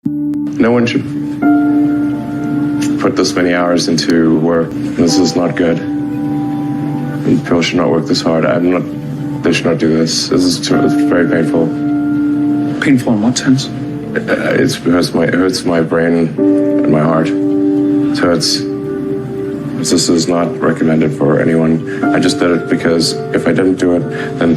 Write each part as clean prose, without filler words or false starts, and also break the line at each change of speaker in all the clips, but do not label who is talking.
No one should put this many hours into work. This is not good. People should not work this hard. They should not do this. It's very painful.
Painful in what sense?
It hurts my brain and my heart. So this is not recommended for anyone. I just did it because if I didn't do it, then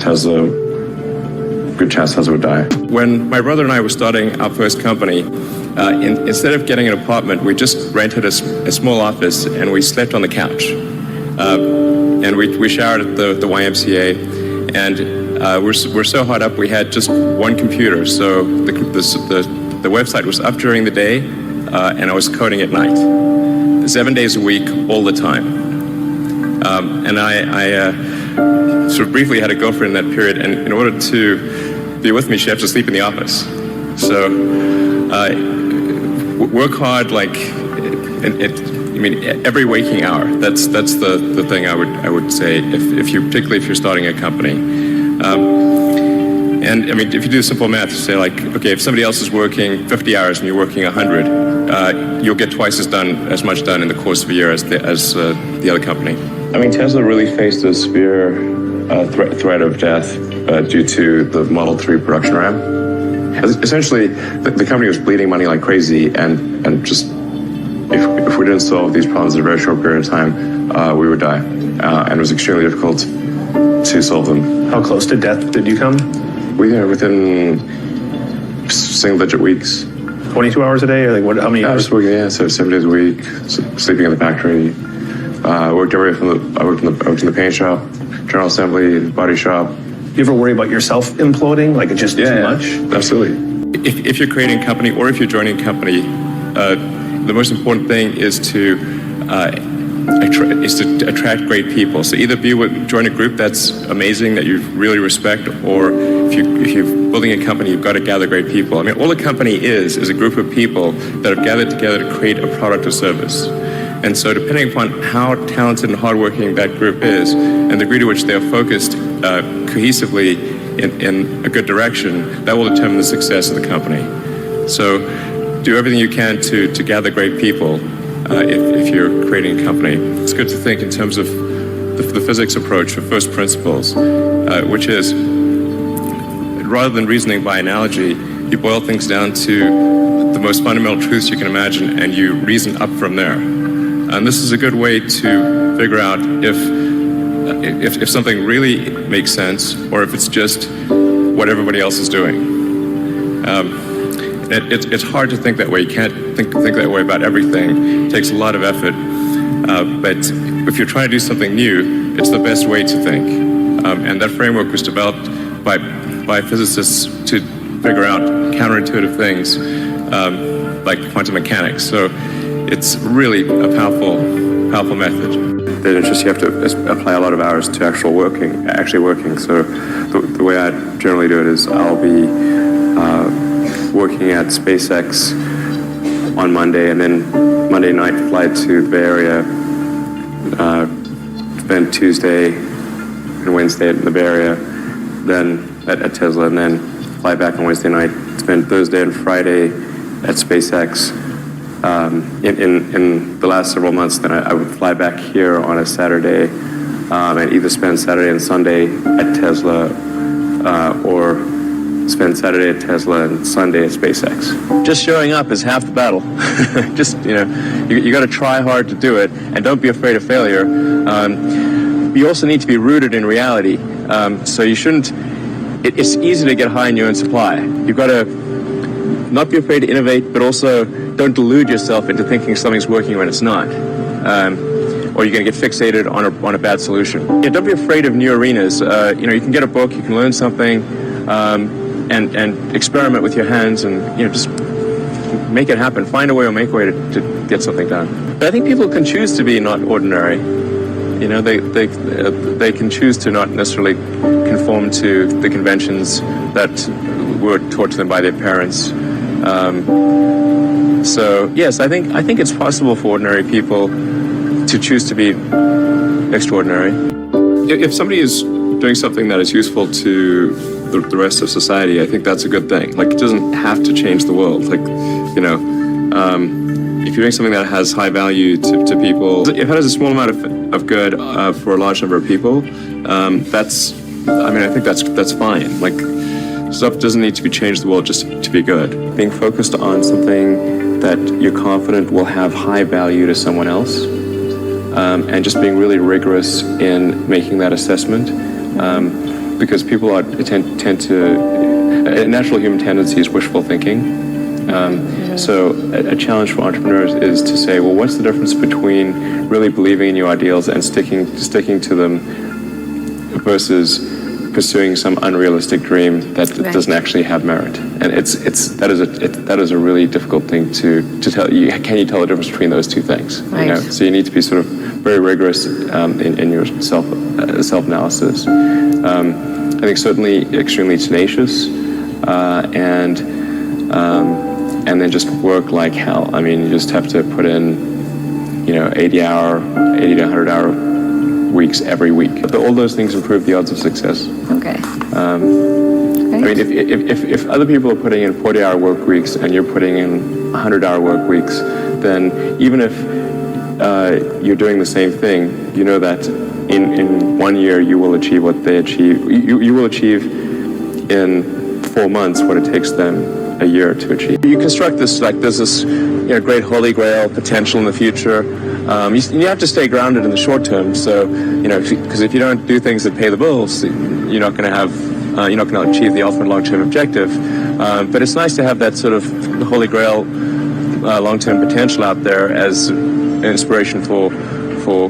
good chance Tesla would die. When my brother and I were starting our first company, instead of getting an apartment, we just rented a small office and we slept on the couch. And we showered at the YMCA. And we're so hot up, we had just one computer. So the website was up during the day, and I was coding at night, 7 days a week, all the time. And I sort of briefly had a girlfriend in that period, and in order to be with me, she had to sleep in the office. So work hard, like every waking hour. That's the thing I would say particularly if you're starting a company. And I mean, if you do simple math, say like, okay, if somebody else is working 50 hours and you're working 100, you'll get twice as much done in the course of a year as the other company. I mean, Tesla really faced a severe threat of death due to the Model 3 production ramp. Essentially, the company was bleeding money like crazy, and just if we didn't solve these problems in a very short period of time, we would die. And it was extremely difficult to solve them.
How close to death did you come?
Within single-digit weeks.
22 hours a day, or like what? How many hours?
Just working, so 7 days a week, sleeping in the factory. I worked in the paint shop, general assembly, body shop.
Do you ever worry about yourself imploding? Like it's just too much?
Absolutely. If you're creating a company or if you're joining a company, the most important thing is to attract great people. So either join a group that's amazing, that you really respect, or if you're building a company, you've got to gather great people. I mean, all a company is a group of people that have gathered together to create a product or service. And so depending upon how talented and hardworking that group is, and the degree to which they are focused cohesively in a good direction, that will determine the success of the company. So do everything you can to gather great people if you're creating a company. It's good to think in terms of the physics approach of first principles, which is, rather than reasoning by analogy, you boil things down to the most fundamental truths you can imagine, and you reason up from there. And this is a good way to figure out if something really makes sense, or if it's just what everybody else is doing. It's hard to think that way. You can't think that way about everything. It takes a lot of effort. But if you're trying to do something new, it's the best way to think. And that framework was developed by physicists to figure out counterintuitive things like quantum mechanics. So it's really a powerful method. That it's just you have to apply a lot of hours to actually working. So the way I generally do it is I'll be working at SpaceX on Monday, and then Monday night fly to the Bay Area, spend Tuesday and Wednesday in the Bay Area, then at Tesla, and then fly back on Wednesday night, spend Thursday and Friday at SpaceX. In the last several months, then I would fly back here on a Saturday and either spend Saturday and Sunday at Tesla or spend Saturday at Tesla and Sunday at SpaceX. Just showing up is half the battle. Just, you got to try hard to do it, and don't be afraid of failure. You also need to be rooted in reality. So you shouldn't, it's easy to get high in your own supply. You've got to not be afraid to innovate, but also don't delude yourself into thinking something's working when it's not. Or you're going to get fixated on a bad solution. Yeah, don't be afraid of new arenas. You can get a book, you can learn something, and experiment with your hands, and just make it happen. Find a way or make a way to get something done. But I think people can choose to be not ordinary. They can choose to not necessarily conform to the conventions that were taught to them by their parents. So yes, I think it's possible for ordinary people to choose to be extraordinary. If somebody is doing something that is useful to the rest of society, I think that's a good thing. Like, it doesn't have to change the world. Like, you know, if you're doing something that has high value to people, if it has a small amount of good for a large number of people, I think that's fine. Like, stuff doesn't need to be changed the world just to be good. Being focused on something that you're confident will have high value to someone else, and just being really rigorous in making that assessment, because people tend to, a natural human tendency is wishful thinking. So a challenge for entrepreneurs is to say, well, what's the difference between really believing in your ideals and sticking to them versus pursuing some unrealistic dream that doesn't actually have merit? And that is a really difficult thing to tell. Can you tell the difference between those two things?
Right.
You know? So you need to be sort of very rigorous in your self-analysis. I think certainly extremely tenacious, and then just work like hell. I mean, you just have to put in, 80 to 100 hour weeks every week. But all those things improve the odds of success.
Okay.
I mean, if other people are putting in 40-hour work weeks and you're putting in 100-hour work weeks, then even if you're doing the same thing, you know that in 1 year you will achieve what they achieve. You will achieve in 4 months what it takes them a year to achieve. You construct this like there's this great holy grail potential in the future. You have to stay grounded in the short term. So because if you don't do things that pay the bills, you're not going to achieve the ultimate long-term objective. But it's nice to have that sort of holy grail long-term potential out there as an inspiration for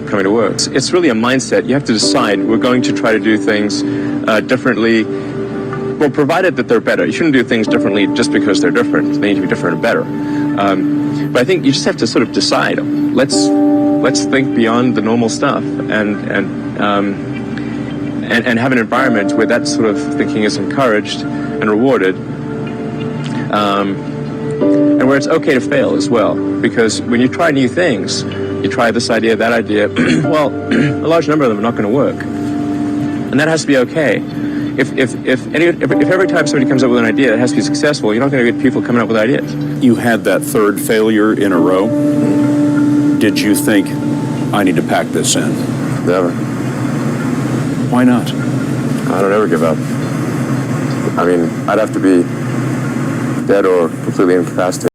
coming to work. It's really a mindset. You have to decide, we're going to try to do things differently. Well, provided that they're better. You shouldn't do things differently just because they're different. They need to be different and better. But I think you just have to sort of decide. Let's think beyond the normal stuff and have an environment where that sort of thinking is encouraged and rewarded, and where it's okay to fail as well. Because when you try new things, you try this idea, that idea. Well, a large number of them are not going to work, and that has to be okay. If every time somebody comes up with an idea, it has to be successful, you're not going to get people coming up with ideas.
You had that third failure in a row. Did you think, I need to pack this in?
Never.
Why not?
I don't ever give up. I mean, I'd have to be dead or completely incapacitated.